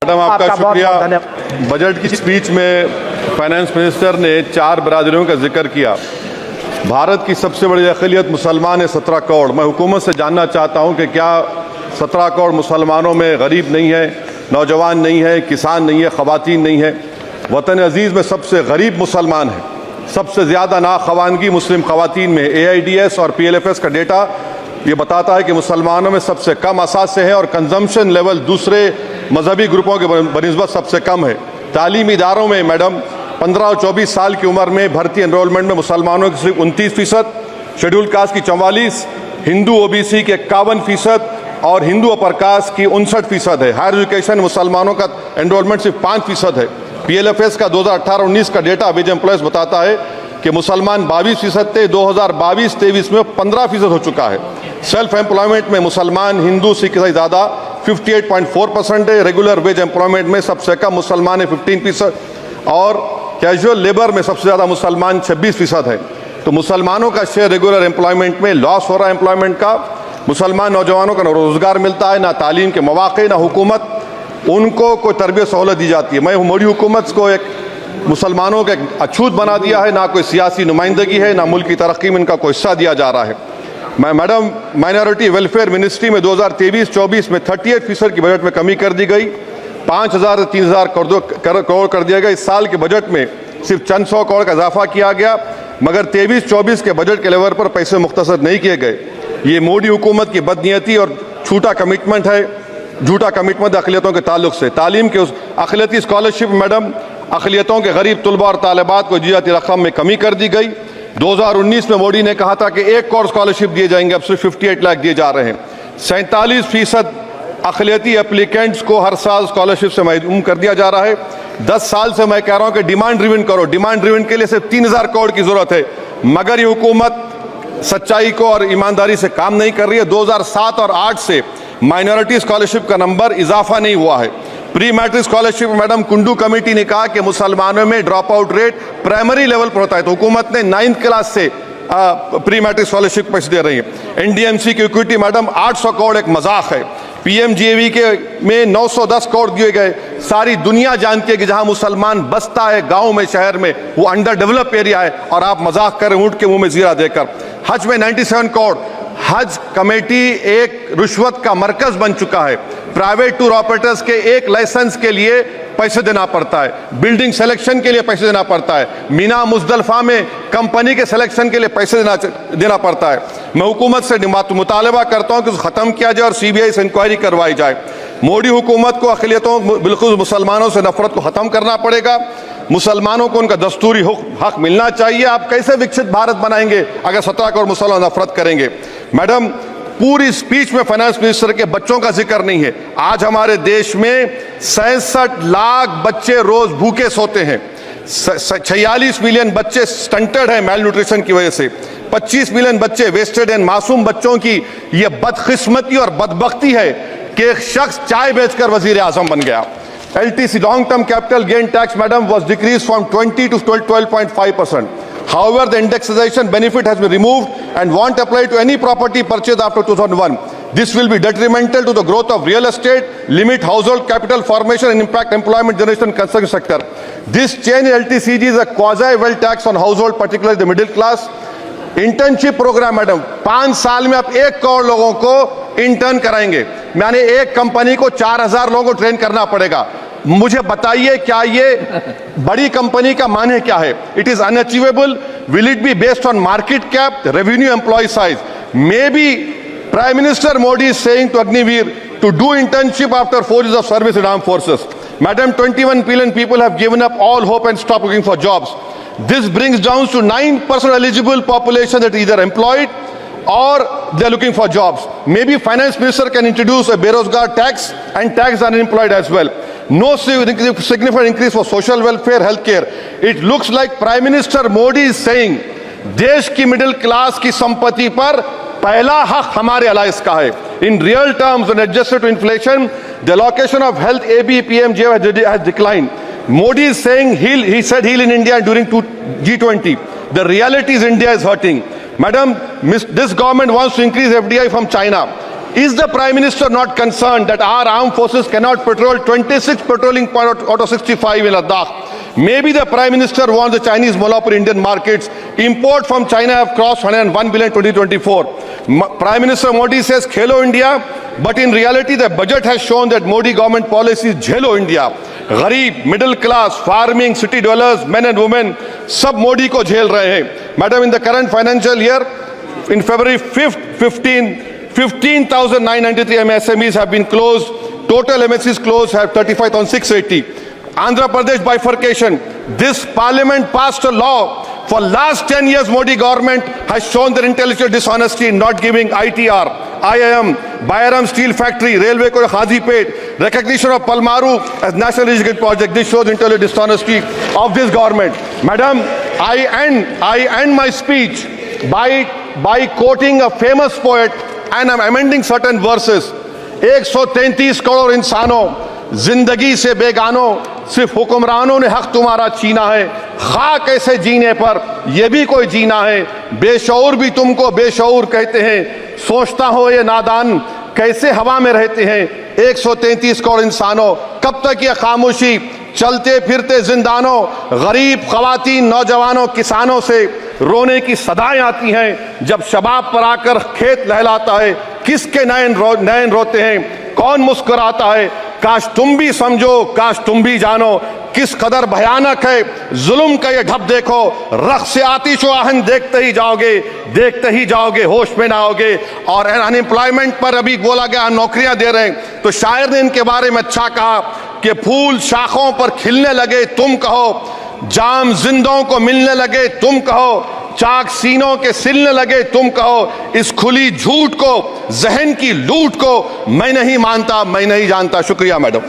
Madam आपका शुक्रिया। Budget की स्पीच में फाइनेंस मिनिस्टर ने 4 बरादरियों का जिक्र किया। भारत की सबसे बड़ी अक़लियत मुसलमान है 17 करोड़। मैं हुकूमत से जानना चाहता हूं कि क्या 17 करोड़ मुसलमानों में गरीब नहीं है, नौजवान नहीं है, किसान नहीं है, ख़वातीन नहीं है? वतन अजीज़ में सबसे गरीब मुसलमान है, सबसे ज़्यादा नाखवानगी मुस्लिम ख़वातीन में। AIDS और PLFS का डेटा ये बताता है कि मुसलमानों में सबसे कम असासे हैं और कंजम्पशन लेवल दूसरे मजहबी ग्रुपों के बनिस्बत सबसे कम है। तालीमी इदारों में मैडम 15 और 24 साल की उम्र में भर्ती एनरोलमेंट में मुसलमानों की सिर्फ 29%, शेड्यूल कास्ट की 44%, हिंदू OBC के 51% और हिंदू अपर कास्ट की 59% है। हायर एजुकेशन मुसलमानों का एनरोलमेंट सिर्फ 5% है। PLFS का 2018-19 का डेटा वेज एम्प्लॉयज़ बताता है कि मुसलमान 22% थे, 2022-23 में 15% हो चुका है। सेल्फ एम्प्लॉयमेंट में मुसलमान हिंदू सिख से ज़्यादा 58.4% है। रेगुलर वेज एम्प्लॉयमेंट में सबसे कम मुसलमान है 15% और कैजुअल लेबर में सबसे ज़्यादा मुसलमान 26% है। तो मुसलमानों का शेयर रेगुलर एम्प्लॉयमेंट में लॉस हो रहा है एम्प्लॉयमेंट का। मुसलमान नौजवानों का ना रोज़गार मिलता है, ना तालीम के मौक़े, ना हुकूमत उनको कोई तरबियत सहूलत दी जाती है। मैं मोदी हुकूमत को एक मुसलमानों का एक अछूत बना दिया है, ना कोई सियासी नुमाइंदगी है, ना मुल्क की तरक्की में इनका कोई हिस्सा दिया जा रहा है। मैडम माइनॉरिटी वेलफेयर मिनिस्ट्री में 2023-24 में 38% की बजट में कमी कर दी गई, 5,000 से 3,000 करोड़ कर दिया गया। इस साल के बजट में सिर्फ चंद 100 करोड़ का इजाफा किया गया, मगर 23-24 के बजट के लेवल पर पैसे मुख्तसर नहीं किए गए। ये मोदी हुकूमत की बदनीयती और झूठा कमिटमेंट अक़लियतों के ताल्लुक से। तालीम के उस अक़लियती स्कॉलरशिप मैडम अक़लियतों के गरीब तलबा और तालिबात को जियाती रकम में कमी कर दी गई। 2019 में मोदी ने कहा था कि 1 करोड़ स्कॉलरशिप दिए जाएंगे, अब सिर्फ 58 लाख दिए जा रहे हैं। 47% अक़लियती एप्लीकेंट्स को हर साल स्कॉलरशिप से महरूम कर दिया जा रहा है। 10 साल से मैं कह रहा हूं कि डिमांड ड्रिवन करो। डिमांड ड्रिवन के लिए सिर्फ 3,000 करोड़ की जरूरत है, मगर ये हुकूमत सच्चाई को और ईमानदारी से काम नहीं कर रही है। 2007 और 8 से माइनॉरिटी स्कॉलरशिप का नंबर इजाफा नहीं हुआ है। Pre matric scholarship madam Kundu committee ने कहा कि मुसलमानों में drop out rate primary level पर होता है, तो हुकूमत ने 9th क्लास से प्री मैट्रिक स्कॉलरशिप पैसे दे रही है। NDMC की इक्विटी मैडम 800 करोड़ एक मजाक है। PMGAV के में 910 करोड़ दिए गए। सारी दुनिया जानती है कि जहां मुसलमान बसता है गांव में, शहर में, वो अंडर डेवलप एरिया है और आप मजाक करें ऊंट के मुंह में जीरा देकर। हज में 97 करोड़। हज कमेटी एक रिश्वत का मरकज बन चुका है। प्राइवेट टूर ऑपरेटर्स के एक लाइसेंस के लिए पैसे देना पड़ता है, बिल्डिंग सिलेक्शन के लिए पैसे देना पड़ता है, मीना मुजदलफा में कंपनी के सिलेक्शन के लिए पैसे देना पड़ता है। मैं हुकूमत से मुतालबा करता हूं कि ख़त्म किया जाए और CBI से इंक्वायरी करवाई जाए। मोदी हुकूमत को अक़लियतों बिल्कुल मुसलमानों से नफरत को ख़त्म करना पड़ेगा। मुसलमानों को उनका दस्तूरी हक मिलना चाहिए। आप कैसे विकसित भारत बनाएंगे अगर 17 करोड़ मुसलमान नफरत करेंगे? मैडम पूरी स्पीच में फाइनेंस मिनिस्टर के बच्चों का जिक्र नहीं है। आज हमारे देश में 66 लाख बच्चे रोज भूखे सोते हैं। 46 मिलियन बच्चे स्टंटेड हैं मेल न्यूट्रिशन की वजह से। 25 मिलियन बच्चे वेस्टेड हैं। मासूम बच्चों की यह बदकिस्मती और बदबख्ती है कि एक शख्स चाय बेचकर वजीर आजम बन गया। LTC long term capital gain tax madam was decreased from 20 to 12.5%. However, the indexation benefit has been removed and won't apply to any property purchased after 2001. This will be detrimental to the growth of real estate, limit household capital formation and impact employment generation and construction sector. This change in LTCG is a quasi-wealth tax on household, particularly the middle class. Internship programme madam 5 साल में आप 1 करोड़ लोगों को intern कराएंगे, यानी एक company को 4,000 लोगों को ट्रेन करना पड़ेगा। मुझे बताइए क्या ये बड़ी कंपनी का माने क्या है? It is unachievable. Will it be based on market cap, revenue, employ size? Maybe prime minister Modi is saying to Agniveer to do internship after 4 years of service in armed forces. Madam, 21 billion people have given up all hope and stopped looking for jobs. This brings down to 9% eligible population that is either employed or they are looking for jobs. Maybe finance minister can introduce a Berozgar tax and tax unemployed as well. No significant increase for social welfare, healthcare. It looks like Prime Minister Modi is saying देश की middle class की संपत्ति पर पहला हक हमारे alliance का है। In real terms, when adjusted to inflation, the allocation of health ABPMJ has declined. Modi is saying he said heal in India during G20. The reality is India is hurting. Madam, this government wants to increase FDI from China. Is the Prime Minister not concerned that our armed forces cannot patrol 26 patrolling point out of 65 in Ladakh? Maybe the Prime Minister wants the Chinese monopoly Indian markets. Import from China have crossed 101 billion 2024. Prime Minister Modi says Khelo India, but in reality the budget has shown that Modi government policy is Jhelo India. गरीब, middle class, farming, city dwellers, men and women, सब मोदी को झेल रहे हैं. Madam, in the current financial year, in February 5th, 15,993 MSMEs have been closed. Total MSCs closed have 35,680. Andhra Pradesh bifurcation. This parliament passed a law. For last 10 years, Modi government has shown their intellectual dishonesty in not giving ITR, IIM, Bayaram Steel Factory, Railway ko Khazipet, recognition of Palmaru as national irrigation project. This shows intellectual dishonesty of this government. Madam, I end my speech by quoting a famous poet, and I'm amending certain verses. 133 crore इंसानों, जिंदगी से बेगानों, सिर्फ हुक्मरानों ने हक तुम्हारा छीना है. खाक ऐसे जीने पर यह भी कोई जीना है. बेशऊर भी तुमको बेशऊर कहते हैं. सोचता हो ये नादान कैसे हवा में रहते हैं. 133 करोड़ इंसानों, कब तक ये खामोशी? चलते फिरते जिंदानों, गरीब खवातीन, नौजवानों, किसानों से रोने की सदाएं आती हैं. जब शबाब पर आकर खेत लहलाता है, किसके नयन रोते हैं, कौन मुस्कुराता है? काश तुम भी समझो, काश तुम भी जानो किस कदर भयानक है जुल्म का ये ढब. देखो रख्स से आतिश व आहन देखते ही जाओगे, होश में ना आओगे. और अनएम्प्लॉयमेंट पर अभी बोला गया नौकरियां दे रहे हैं, तो शायर ने इनके बारे में अच्छा कहा कि फूल शाखों पर खिलने लगे तुम कहो, जाम जिंदों को मिलने लगे तुम कहो, चाक सीनों के सिलने लगे तुम कहो. इस खुली झूठ को, जहन की लूट को मैं नहीं मानता, मैं नहीं जानता. शुक्रिया मैडम.